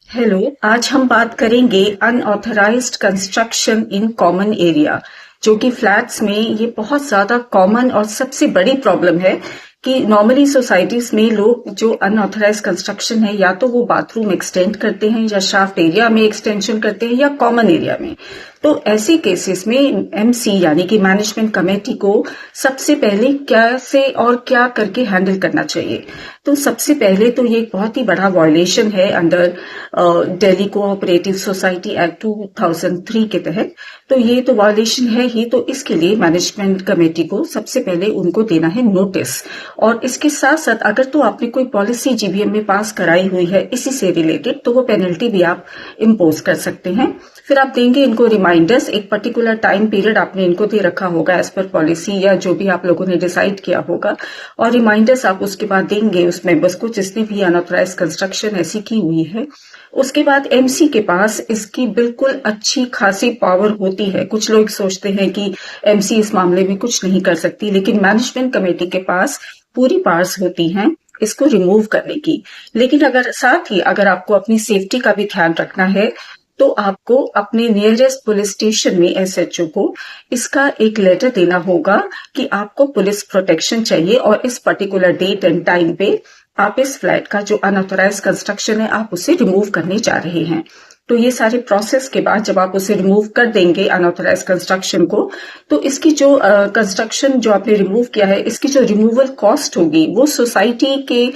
Hello, आज हम बात करेंगे unauthorised construction in common area, जो कि फ्लैट्स में ये बहुत ज्यादा कॉमन और सबसे बड़ी प्रॉब्लम है कि नॉर्मली सोसाइटीज में लोग जो अनऑथराइज्ड कंस्ट्रक्शन है या तो वो बाथरूम एक्सटेंड करते हैं या शाफ्ट एरिया में एक्सटेंशन करते हैं या कॉमन एरिया में। तो ऐसे केसेस में एमसी यानी कि मैनेजमेंट कमेटी को सबसे पहले कैसे और क्या करके हैंडल करना चाहिए। तो सबसे पहले तो ये एक बहुत ही बड़ा वायलेशन है under Delhi cooperative society act 2003 के तहत। तो ये तो वायलेशन है ही, तो इसके लिए मैनेजमेंट कमेटी को सबसे पहले उनको देना है नोटिस। और इसके साथ साथ अगर तो आपने कोई पॉलिसी जीबीएम में पास कराई हुई है इसी से रिलेटेड, तो वो पेनल्टी भी आप इम्पोज कर सकते हैं। फिर आप देंगे इनको रिमाइंडर्स, एक पर्टिकुलर टाइम पीरियड आपने इनको दे रखा होगा एज पर पॉलिसी या जो भी आप लोगों ने डिसाइड किया होगा, और रिमाइंडर्स आप उसके बाद देंगे उस मेंबर्स को जिसने भी अनऑथराइज कंस्ट्रक्शन ऐसी की हुई है। उसके बाद एमसी के पास इसकी बिल्कुल अच्छी खासी पावर होती है। कुछ लोग सोचते हैं कि एमसी इस मामले में कुछ नहीं कर सकती, लेकिन मैनेजमेंट कमेटी के पास पूरी पावर्स होती हैं इसको रिमूव करने की। लेकिन अगर साथ ही अगर आपको अपनी सेफ्टी का भी ध्यान रखना है, तो आपको अपने नियरेस्ट पुलिस स्टेशन में एसएचओ को इसका एक लेटर देना होगा कि आपको पुलिस प्रोटेक्शन चाहिए और इस पर्टिकुलर डेट एंड टाइम पे आप इस फ्लैट का जो अनऑथराइज कंस्ट्रक्शन है आप उसे रिमूव करने जा रहे हैं। तो ये सारे प्रोसेस के बाद जब आप उसे रिमूव कर देंगे अनऑथराइज कंस्ट्रक्शन को, तो इसकी जो कंस्ट्रक्शन जो आपने रिमूव किया है, इसकी जो रिमूवल कॉस्ट होगी वो सोसाइटी के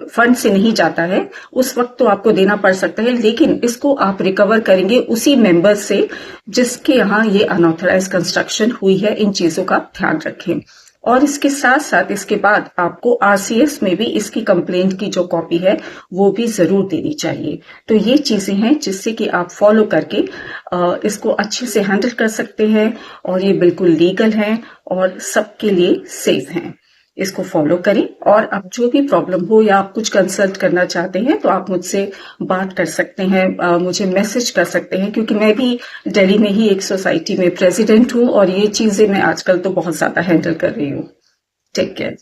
फंड से नहीं जाता है। उस वक्त तो आपको देना पड़ सकता है, लेकिन इसको आप रिकवर करेंगे उसी मेंबर से जिसके यहाँ ये अनऑथराइज कंस्ट्रक्शन हुई है। इन चीजों का ध्यान रखें। और इसके साथ साथ इसके बाद आपको आरसीएस में भी इसकी कंप्लेंट की जो कॉपी है वो भी जरूर देनी चाहिए। तो ये चीजें हैं जिससे कि आप फॉलो करके इसको अच्छे से हैंडल कर सकते हैं, और ये बिल्कुल लीगल है और सबके लिए सेफ हैं। इसको फॉलो करें, और अब जो भी प्रॉब्लम हो या आप कुछ कंसल्ट करना चाहते हैं तो आप मुझसे बात कर सकते हैं, मुझे मैसेज कर सकते हैं, क्योंकि मैं भी दिल्ली में ही एक सोसाइटी में प्रेसिडेंट हूँ और ये चीजें मैं आजकल तो बहुत ज्यादा हैंडल कर रही हूँ। Take care.